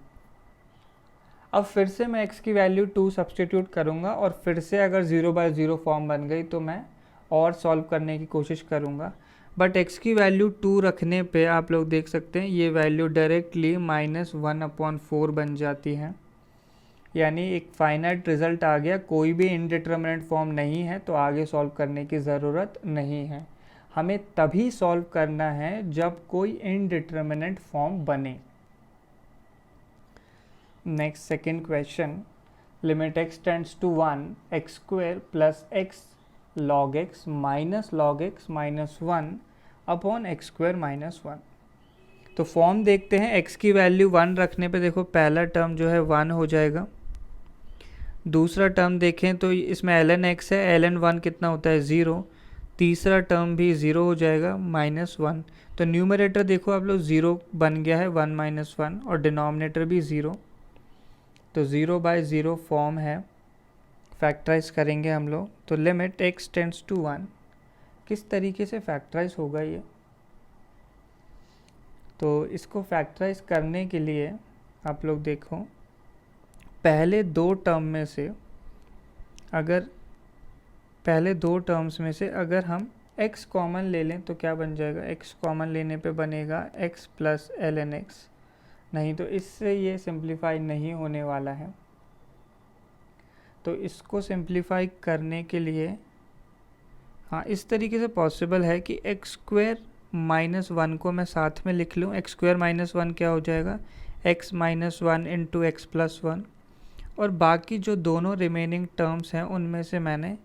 अब फिर से मैं x की वैल्यू 2 सब्सटीट्यूट करूँगा, और फिर से अगर 0/0 फॉर्म बन गई तो मैं और सॉल्व करने की कोशिश करूँगा। बट x की वैल्यू 2 रखने पे आप लोग देख सकते हैं ये वैल्यू डायरेक्टली -1/4 बन जाती है, यानी एक फाइनाइट रिजल्ट आ गया। कोई भी इनडिटरमिनेट फॉर्म नहीं है तो आगे सॉल्व करने की ज़रूरत नहीं है। हमें तभी सॉल्व करना है जब कोई इनडिटरमिनेट फॉर्म बने। Next second question, limit x tends to 1 x square plus x log x minus log x minus 1 upon x square minus 1। तो फॉर्म देखते हैं, x की वैल्यू 1 रखने पे देखो पहला टर्म जो है 1 हो जाएगा। दूसरा टर्म देखें तो इसमें ln x है, ln 1 कितना होता है 0। तीसरा टर्म भी 0 हो जाएगा -1। तो न्यूमरेटर देखो आप लोग 0 बन गया है 1 माइनस 1, और डिनोमिनेटर भी 0। तो 0/0 फॉर्म है। फैक्टराइज करेंगे हम लोग, तो लिमिट x टेंड्स टू 1, किस तरीके से फैक्टराइज होगा ये। तो इसको फैक्टराइज करने के लिए आप लोग देखो, पहले दो टर्म्स में से अगर हम x कॉमन ले लें तो क्या बन जाएगा, x कॉमन लेने पे बनेगा x प्लस ln x। नहीं तो इससे ये सिंप्लीफाई नहीं होने वाला है। तो इसको सिंप्लीफाई करने के लिए हाँ इस तरीके से पॉसिबल है कि एक्स स्क्वायर माइनस 1 को मैं साथ में लिख लूँ। एक्स स्क्वायर माइनस 1 क्या हो जाएगा, x minus 1 into x plus 1, और बाकी जो दोनों रिमेनिंग टर्म्स हैं उनमें से मैंने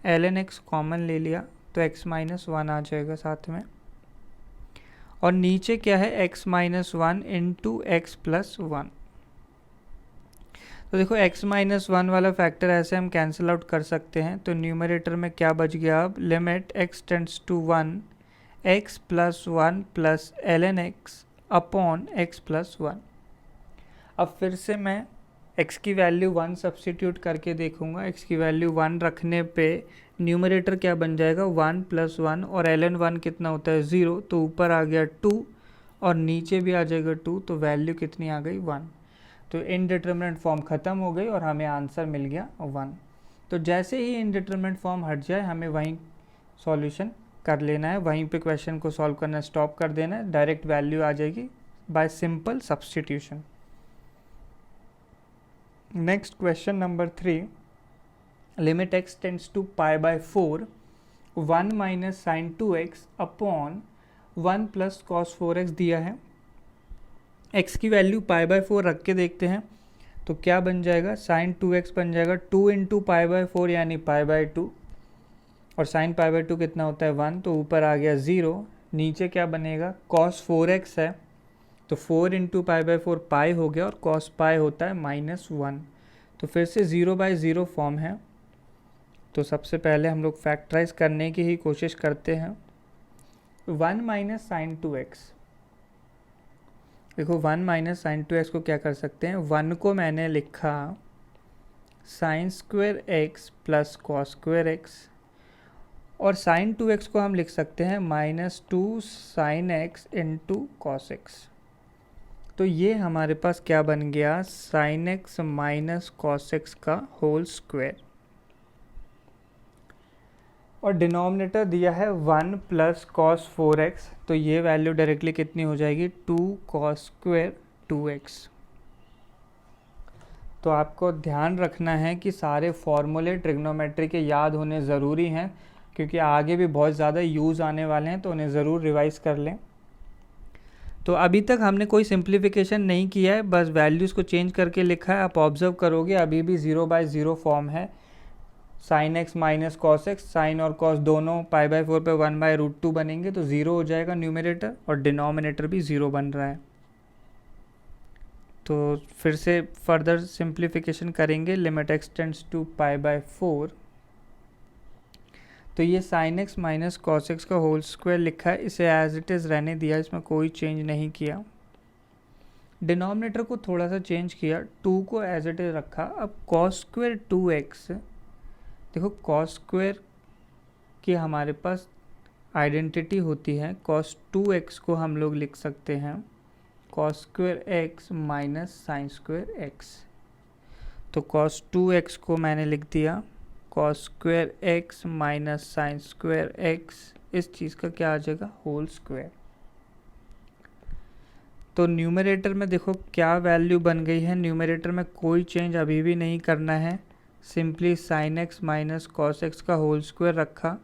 ln x कॉमन ले लिया, तो x माइनस 1 आ जाएगा साथ में, और नीचे क्या है x minus 1 into x plus 1। तो देखो x माइनस 1 वाला फैक्टर ऐसे हम कैंसिल आउट कर सकते हैं। तो न्यूमरेटर में क्या बच गया, अब limit x tends to 1 x plus 1 plus ln x upon x plus 1। अब फिर से मैं x की वैल्यू 1 सब्सटीट्यूट करके देखूंगा। x की वैल्यू 1 रखने पे न्यूमरेटर क्या बन जाएगा 1 प्लस 1, और ln 1 कितना होता है 0, तो ऊपर आ गया 2 और नीचे भी आ जाएगा 2, तो वैल्यू कितनी आ गई 1। तो इनडिटरमिनेट फॉर्म ख़त्म हो गई और हमें आंसर मिल गया 1। तो जैसे ही इनडिटरमिनेट फॉर्म हट जाए हमें वहीं सॉल्यूशन कर लेना है, वहीं पे क्वेश्चन को सॉल्व करना स्टॉप कर देना है, डायरेक्ट वैल्यू आ जाएगी by simple substitution. Next question number 3, limit x tends to π/4 1 minus sine 2x upon 1 plus cos 4x दिया है। x की वैल्यू π/4 रख के देखते हैं तो क्या बन जाएगा, साइन 2x बन जाएगा 2 इंटू π/4 यानी π/2, और साइन π/2 कितना होता है 1, तो ऊपर आ गया 0, नीचे क्या बनेगा cos 4x है, तो 4 इंटू π/4 पाई हो गया, और cos पाई होता है -1। तो फिर से 0/0 फॉर्म है। तो सबसे पहले हम लोग फैक्टराइज करने की ही कोशिश करते हैं। 1 माइनस साइन 2x, देखो 1 माइनस साइन 2x को क्या कर सकते हैं, 1 को मैंने लिखा sine square x plus cos square x, और साइन 2x को हम लिख सकते हैं -2 sine x into cos x। तो ये हमारे पास क्या बन गया, sine x minus cos x का होल स्क्वायर। और डिनोमिनेटर दिया है 1 प्लस कॉस 4x, तो ये वैल्यू डायरेक्टली कितनी हो जाएगी 2 कॉस स्क्वेयर 2x। तो आपको ध्यान रखना है कि सारे फॉर्मूले ट्रिग्नोमेट्री के याद होने ज़रूरी हैं, क्योंकि आगे भी बहुत ज़्यादा यूज़ आने वाले हैं, तो उन्हें ज़रूर रिवाइज़ कर लें। तो अभी तक हमने कोई सिंप्लीफिकेशन नहीं किया है, बस वैल्यूज़ को चेंज करके लिखा है। आप ऑब्जर्व करोगे अभी भी 0/0 फॉर्म है। Sine x minus cos x, sine और कॉस दोनों π/4 पे 1/√2 बनेंगे, तो 0 हो जाएगा न्यूमरेटर, और डिनोमिनेटर भी 0 बन रहा है। तो फिर से फर्दर सिंप्लीफिकेशन करेंगे, लिमिट एक्स टेंड्स टू π/4, तो ये sine x minus cos X का होल स्क्वायर लिखा है, इसे एज इट इज़ रहने दिया, इसमें कोई चेंज नहीं किया। डिनोमिनेटर को थोड़ा सा चेंज किया, 2 को एज इट इज़ रखा। अब कॉस स्क्वायर 2x, देखो कॉस स्क्वायर की हमारे पास आइडेंटिटी होती है, कॉस 2x को हम लोग लिख सकते हैं cos square x minus sign square x। तो कॉस 2x को मैंने लिख दिया cos square x minus sign square x, इस चीज़ का क्या आ जाएगा होल स्क्वायर। तो न्यूमरेटर में देखो क्या वैल्यू बन गई है, न्यूमरेटर में कोई चेंज अभी भी नहीं करना है, simply sine x minus cos X का होल स्क्वायर रखा।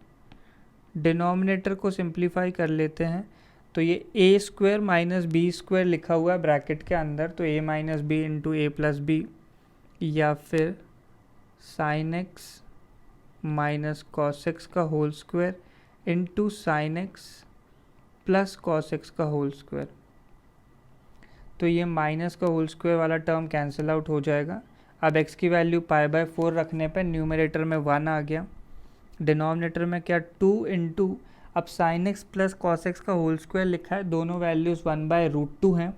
डिनोमिनेटर को सिंप्लीफाई कर लेते हैं, तो ये A square minus B square लिखा हुआ है ब्रैकेट के अंदर, तो A minus B into A plus B, या फिर sine x minus cos X का whole square into sine X plus cos X का होल स्क्वायर। तो ये माइनस का होल स्क्वायर वाला टर्म कैंसिल आउट हो जाएगा। अब x की वैल्यू π/4 रखने पर न्यूमरेटर में 1 आ गया, डिनोमिनेटर में क्या 2 इंटू, अब sign X plus cos X का होल स्क्वायर लिखा है, दोनों वैल्यूज़ 1/√2 हैं,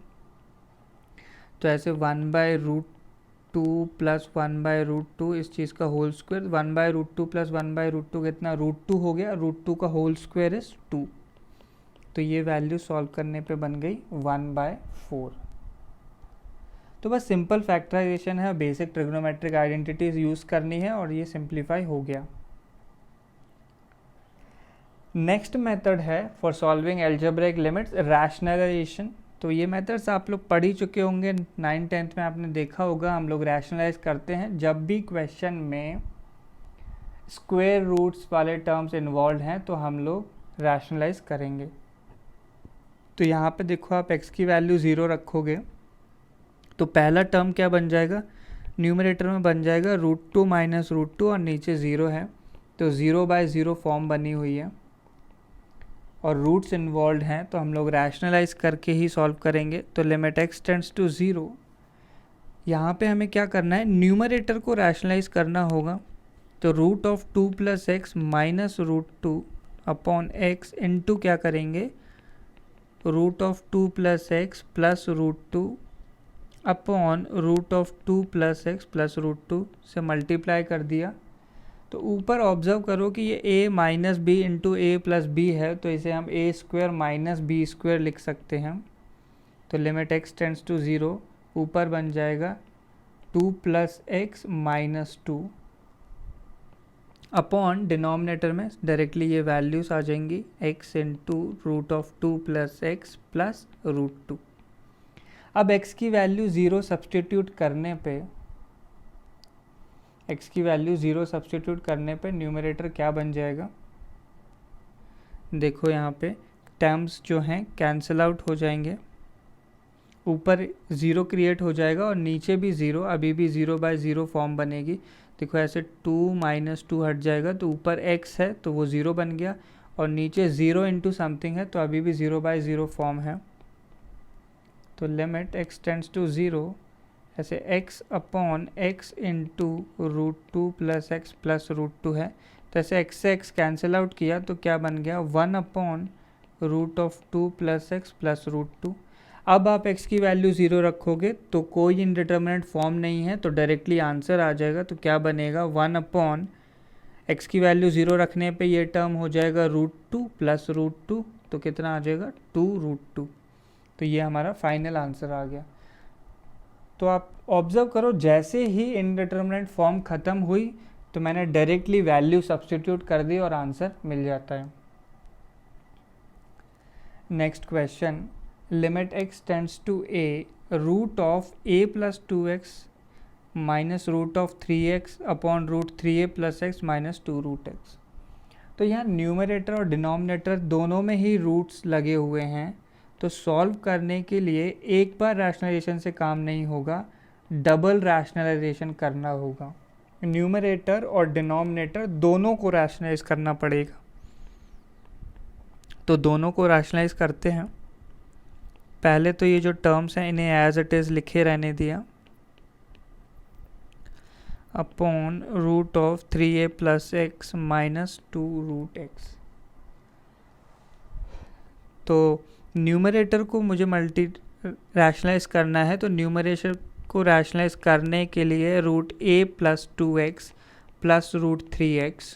तो ऐसे 1/√2 प्लस 1/√2, इस चीज़ का होल स्क्वायर, 1/√2 प्लस 1/√2 कितना √2 हो गया, √2 का होल स्क्वायर इज 2। तो ये वैल्यू सॉल्व करने पे बन गई 1/4। तो बस सिंपल फैक्टराइजेशन है, बेसिक ट्रिग्नोमेट्रिक आइडेंटिटीज यूज़ करनी है, और ये सिंप्लीफाई हो गया। नेक्स्ट मेथड है for solving algebraic limits, rationalization. तो ये मेथड्स आप लोग पढ़ ही चुके होंगे, 9th-10th में आपने देखा होगा। हम लोग रैशनलाइज करते हैं जब भी क्वेश्चन में स्क्वायर रूट्स वाले टर्म्स इन्वॉल्व हैं, तो हम लोग रैशनलाइज करेंगे। तो यहाँ पे देखो आप x की वैल्यू 0 रखोगे, तो पहला टर्म क्या बन जाएगा, न्यूमरेटर में बन जाएगा √2 माइनस √2, और नीचे 0 है, तो 0/0 फॉर्म बनी हुई है, और रूट्स इन्वॉल्व हैं, तो हम लोग रैशनलाइज करके ही सॉल्व करेंगे। तो लिमिट x टेंड्स टू 0, यहाँ पे हमें क्या करना है, न्यूमरेटर को रैशनलाइज करना होगा। तो √2 plus x minus √2 upon x into क्या करेंगे, √2 plus x plus √2 upon √2 plus x plus √2 से मल्टीप्लाई कर दिया। तो ऊपर ऑब्जर्व करो कि ये a minus B into A plus b है, तो इसे हम a square minus B square लिख सकते हैं। तो लिमिट x टेंड्स टू 0, ऊपर बन जाएगा 2 plus x minus 2 upon denominator में डायरेक्टली ये वैल्यूज आ जाएंगी, x into √2 plus x plus √2। अब x की वैल्यू 0 सब्सटीट्यूट करने पे, x की वैल्यू 0 सब्सटीट्यूट करने पे न्यूमरेटर क्या बन जाएगा, देखो यहाँ पे टर्म्स जो हैं कैंसिल आउट हो जाएंगे, ऊपर 0 क्रिएट हो जाएगा और नीचे भी 0, अभी भी 0/0 फॉर्म बनेगी। देखो ऐसे 2 माइनस 2 हट जाएगा, तो ऊपर x है तो वो 0 बन गया, और नीचे 0 इंटू समथिंग है, तो अभी भी 0/0 फॉर्म है। तो लिमिट x टेंड्स टू 0, ऐसे x upon x into √2 plus x plus √2 है, तो ऐसे x से x कैंसिल आउट किया, तो क्या बन गया 1 अपॉन √2 प्लस एक्स प्लस √2। अब आप x की वैल्यू 0 रखोगे तो कोई इनडिटर्मिनेट फॉर्म नहीं है, तो डायरेक्टली आंसर आ जाएगा। तो क्या बनेगा 1 अपॉन x की वैल्यू 0 रखने पे ये टर्म हो जाएगा √2 प्लस √2, तो कितना आ जाएगा 2√2। तो ये हमारा फाइनल आंसर आ गया। तो आप ऑब्जर्व करो, जैसे ही इनडिटर्मिनेट फॉर्म ख़त्म हुई तो मैंने डायरेक्टली वैल्यू सब्स्टिट्यूट कर दी और आंसर मिल जाता है। Next question, limit x tends to a, root of a plus 2x minus root of 3x upon root 3a plus x minus 2 root x। तो यहाँ न्यूमरेटर और डिनोमिनेटर दोनों में ही रूट्स लगे हुए हैं, तो सॉल्व करने के लिए एक बार रैशनलाइजेशन से काम नहीं होगा, डबल रैशनलाइजेशन करना होगा। न्यूमरेटर और डिनोमिनेटर दोनों को रैशनलाइज करना पड़ेगा। तो दोनों को रैशनलाइज करते हैं। पहले तो ये जो टर्म्स हैं इन्हें एज इट इज़ लिखे रहने दिया, upon root of 3a plus x minus 2 root x. तो न्यूमरेटर को मुझे रैशनलाइज करना है, तो न्यूमरेटर को रैशनलाइज करने के लिए root a plus 2x plus root 3x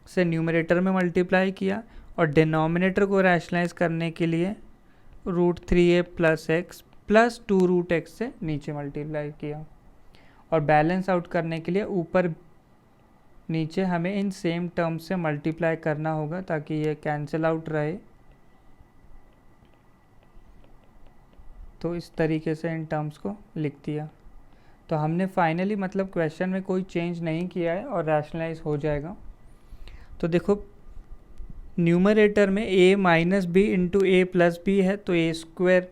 से न्यूमरेटर में मल्टीप्लाई किया, और डिनोमिनेटर को रैशनलाइज करने के लिए root 3a plus x plus 2 root x से नीचे मल्टीप्लाई किया, और बैलेंस आउट करने के लिए ऊपर नीचे हमें इन सेम टर्म्स से मल्टीप्लाई करना होगा ताकि ये कैंसिल आउट रहे। तो इस तरीके से इन टर्म्स को लिख दिया। तो हमने फाइनली मतलब क्वेश्चन में कोई चेंज नहीं किया है और रैशनलाइज हो जाएगा। तो देखो न्यूमरेटर में a minus B into A plus b है, तो a square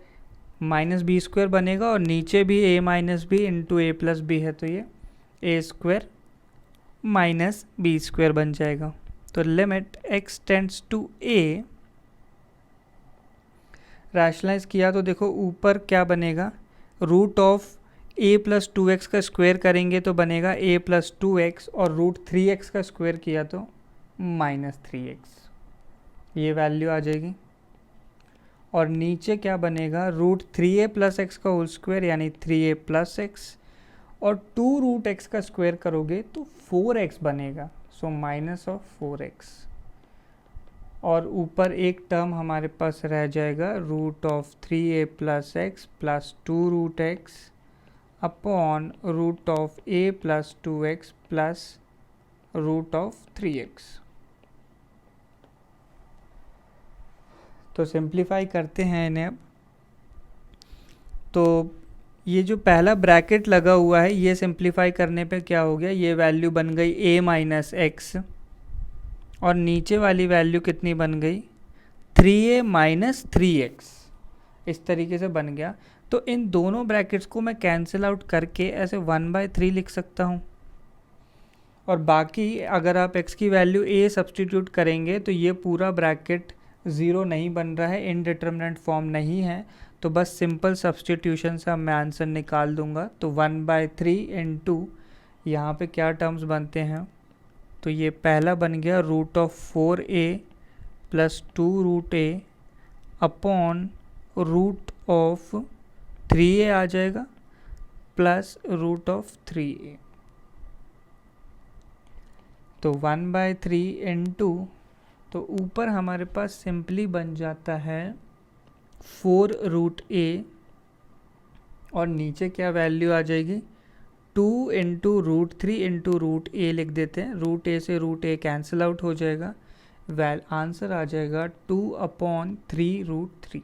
minus B square बनेगा, और नीचे भी a minus B into A plus b है, तो ये a square minus B square बन जाएगा। तो limit x tends to a, rationalize किया तो देखो ऊपर क्या बनेगा, root of a plus 2x का स्क्वायर करेंगे तो बनेगा a प्लस 2x, और रूट 3x का स्क्वायर किया तो माइनस 3x, ये वैल्यू आ जाएगी। और नीचे क्या बनेगा, रूट 3a प्लस एक्स का होल स्क्वायर यानी 3a प्लस एक्स, और 2 रूट एक्स का स्क्वायर करोगे तो 4x बनेगा, सो माइनस ऑफ 4x। और ऊपर एक टर्म हमारे पास रह जाएगा root of 3a plus x plus 2 root x upon root of a plus 2x plus root of 3x। तो सिंप्लीफाई करते हैं इन्हें अब। तो ये जो पहला ब्रैकेट लगा हुआ है ये सिंप्लीफाई करने पे क्या हो गया, ये वैल्यू बन गई a माइनस एक्स, और नीचे वाली वैल्यू कितनी बन गई 3a माइनस 3x, इस तरीके से बन गया। तो इन दोनों ब्रैकेट्स को मैं कैंसिल आउट करके ऐसे 1/3 लिख सकता हूँ, और बाकी अगर आप x की वैल्यू a सब्सटीट्यूट करेंगे तो ये पूरा ब्रैकेट ज़ीरो नहीं बन रहा है, इनडिटरमिनेंट फॉर्म नहीं है, तो बस सिंपल सब्सटीट्यूशन से मैं आंसर निकाल दूंगा। तो 1/3 इंटू यहाँ पे क्या टर्म्स बनते हैं, तो ये पहला बन गया root of 4a plus 2 root a upon root of 3a आ जाएगा प्लस रूट ऑफ 3a। तो 1/3 इंटू, तो ऊपर हमारे पास सिंपली बन जाता है 4 रूट a, और नीचे क्या वैल्यू आ जाएगी 2 into root 3 into root a लिख देते हैं, रूट a से रूट a कैंसिल आउट हो जाएगा, आंसर आ जाएगा 2/3 रूट 3।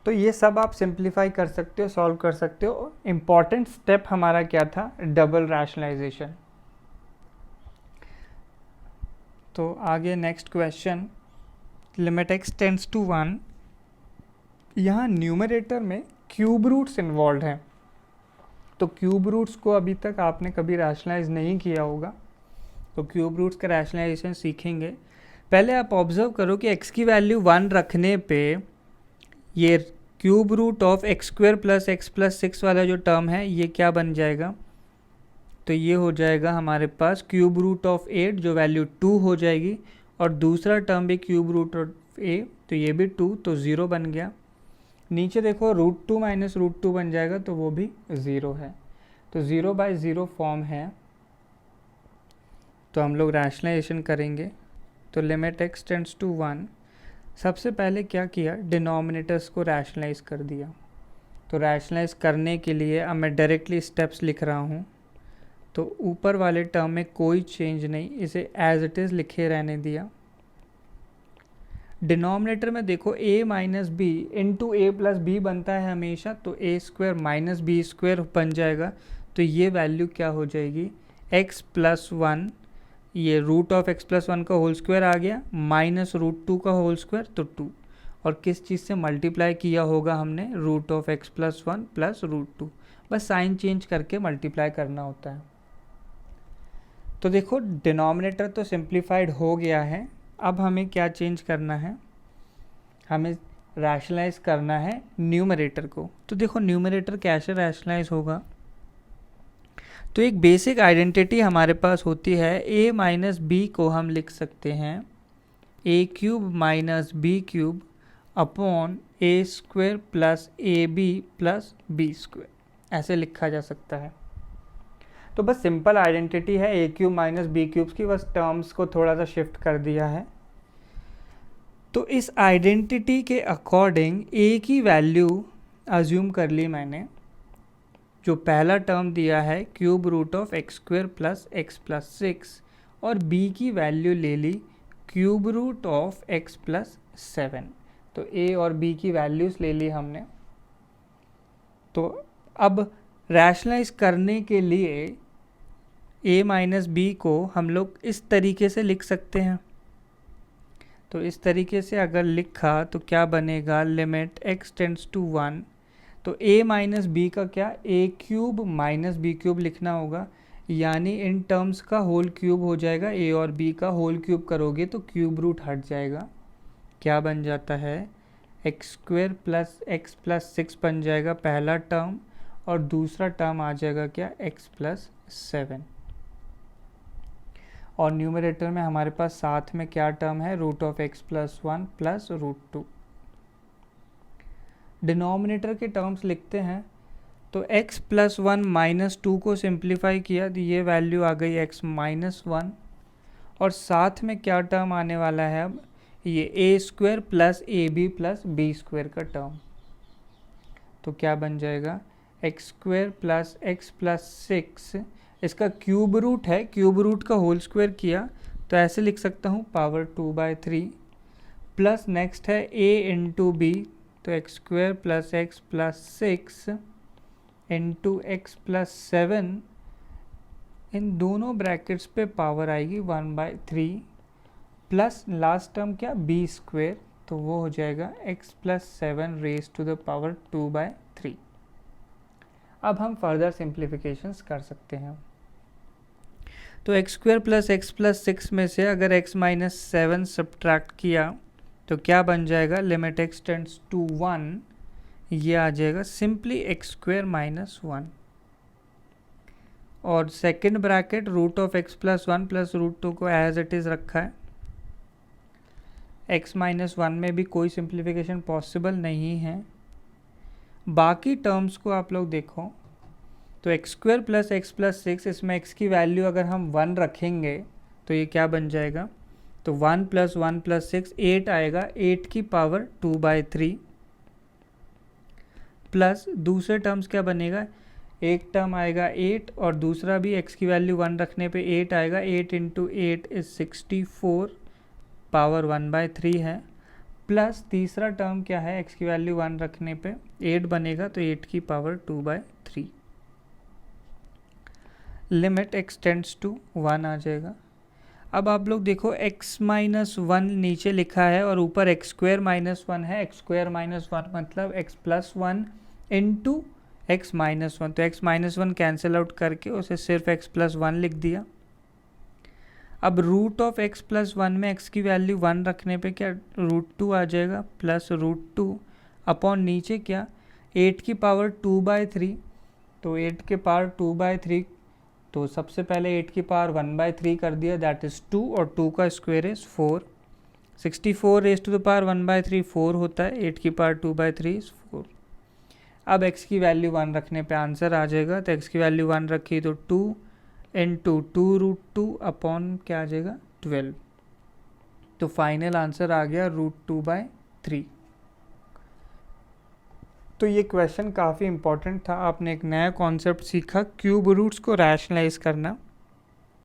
तो ये सब आप सिंप्लीफाई कर सकते हो, सॉल्व कर सकते हो। इम्पॉर्टेंट स्टेप हमारा क्या था, डबल रैशनलाइजेशन। तो आगे next question, limit x tends to 1, यहाँ न्यूमरेटर में क्यूब रूट्स इन्वॉल्व हैं, तो क्यूब रूट्स को अभी तक आपने कभी रैशनलाइज नहीं किया होगा, तो क्यूब रूट्स का रैशनलाइजेशन सीखेंगे। पहले आप ऑब्जर्व करो कि x की वैल्यू 1 रखने पे ये cube root of x square plus x plus 6 वाला जो टर्म है ये क्या बन जाएगा, तो ये हो जाएगा हमारे पास क्यूब रूट ऑफ 8 जो वैल्यू 2 हो जाएगी, और दूसरा टर्म भी क्यूब रूट ऑफ a, तो ये भी 2, तो 0 बन गया। नीचे देखो रूट 2 माइनस रूट 2 बन जाएगा, तो वो भी 0 है, तो 0/0 फॉर्म है। तो हम लोग रैशनलाइजेशन करेंगे, तो लिमिट x टेंड्स टू 1, सबसे पहले क्या किया, डिनोमिनेटर्स को रैशनलाइज कर दिया। तो रैशनलाइज करने के लिए अब मैं डायरेक्टली स्टेप्स लिख रहा हूँ। तो ऊपर वाले टर्म में कोई चेंज नहीं, इसे एज इट इज़ लिखे रहने दिया। डिनोमिनेटर में देखो a minus B into A plus b बनता है हमेशा, तो a square minus B square बन जाएगा। तो ये वैल्यू क्या हो जाएगी, x प्लस वन, ये root of x plus one का होल स्क्वायर आ गया, माइनस रूट टू का होल स्क्वायर, तो 2, और किस चीज़ से मल्टीप्लाई किया होगा हमने, root of x plus one plus root two, बस साइन चेंज करके मल्टीप्लाई करना होता है। तो देखो डिनोमिनेटर तो सिंप्लीफाइड हो गया है, अब हमें क्या चेंज करना है, हमें रैशनलाइज करना है न्यूमरेटर को। तो देखो न्यूमरेटर कैसे रैशनलाइज होगा, तो एक बेसिक आइडेंटिटी हमारे पास होती है, a माइनस बी को हम लिख सकते हैं a cube minus b cube upon a square plus a b plus b square, ऐसे लिखा जा सकता है। तो बस सिंपल आइडेंटिटी है a cube minus b cubes की, बस टर्म्स को थोड़ा सा शिफ्ट कर दिया है। तो इस आइडेंटिटी के अकॉर्डिंग a की वैल्यू अज्यूम कर ली मैंने, जो पहला टर्म दिया है cube root of x square plus x plus six, और b की वैल्यू ले ली cube root of x plus seven. तो a और b की वैल्यूज़ ले ली हमने। तो अब रैशनलाइज करने के लिए a माइनस बी को हम लोग इस तरीके से लिख सकते हैं। तो इस तरीके से अगर लिखा तो क्या बनेगा, लिमिट x टेंड्स टू 1, तो a माइनस बी का क्या, a cube minus b cube लिखना होगा, यानी इन टर्म्स का होल क्यूब हो जाएगा, a और b का होल क्यूब करोगे तो क्यूब रूट हट जाएगा, क्या बन जाता है, x square plus x plus six बन जाएगा पहला टर्म, और दूसरा टर्म आ जाएगा क्या, x प्लस सेवन। और न्यूमरेटर में हमारे पास साथ में क्या टर्म है, root of x plus one plus root two. Denominator के टर्म्स लिखते हैं, तो x plus one minus two को सिंप्लीफाई किया तो ये वैल्यू आ गई x माइनस वन, और साथ में क्या टर्म आने वाला है अब, ये a square plus a b plus b square का टर्म। तो क्या बन जाएगा, x square plus x plus six, इसका क्यूब रूट है, क्यूब रूट का होल स्क्वायर किया तो ऐसे लिख सकता हूँ पावर 2/3, प्लस नेक्स्ट है a इंटू बी, तो x square plus x plus six into x plus seven, इन दोनों ब्रैकेट्स पे पावर आएगी 1/3, प्लस लास्ट टर्म क्या, बी स्क्वायर, तो वो हो जाएगा x plus seven raise to the power 2/3। अब हम फर्दर सिंप्लीफिकेशंस कर सकते हैं। तो x square plus x plus six में से अगर एक्स माइनस सेवन सब्ट्रैक्ट किया तो क्या बन जाएगा, लिमिट एक्स टेंड्स टू 1, ये आ जाएगा simply x square minus one, और second bracket root of x plus one plus root two को एज इट इज़ रखा है। एक्स माइनस वन में भी कोई सिंप्लीफिकेशन पॉसिबल नहीं है। बाकी टर्म्स को आप लोग देखो, तो x square plus x plus six, इसमें एक्स की वैल्यू अगर हम 1 रखेंगे तो ये क्या बन जाएगा, तो 1 प्लस 1 प्लस 6 8 आएगा, 8 की पावर 2/3, प्लस दूसरे टर्म्स क्या बनेगा, एक टर्म आएगा 8 और दूसरा भी x की वैल्यू 1 रखने पे 8 आएगा, 8 इंटू 8 इज 64, पावर 1/3 है, प्लस तीसरा टर्म क्या है, x की वैल्यू 1 रखने पे 8 बनेगा, तो 8 की power 2/3, limit x tends to 1 आ जाएगा। अब आप लोग देखो x माइनस वन नीचे लिखा है और ऊपर एक्स स्क्वायर माइनस वन है, एक्स स्क्वायर माइनस वन मतलब x plus one into x minus one, तो x minus one cancel out करके उसे सिर्फ x प्लस वन लिख दिया। अब root of x plus one में x की वैल्यू 1 रखने पे क्या रूट टू आ जाएगा, प्लस रूट टू अपॉन नीचे क्या 8 की पावर 2/3, तो 8 के पावर 2/3, तो सबसे पहले 8 की पावर 1/3 कर दिया, दैट इज़ 2, और 2 का square is 4, 64 raise to the power 1/3 4 होता है, 8 की पावर 2/3 इज़ 4। अब x की वैल्यू 1 रखने पे आंसर आ जाएगा, तो x की वैल्यू 1 रखी तो 2 इंटू 2 रूट 2 अपॉन क्या आ जाएगा 12, तो फाइनल आंसर आ गया रूट 2/3। तो ये क्वेश्चन काफ़ी इम्पोर्टेंट था, आपने एक नया कॉन्सेप्ट सीखा, क्यूब रूट्स को रैशनलाइज करना।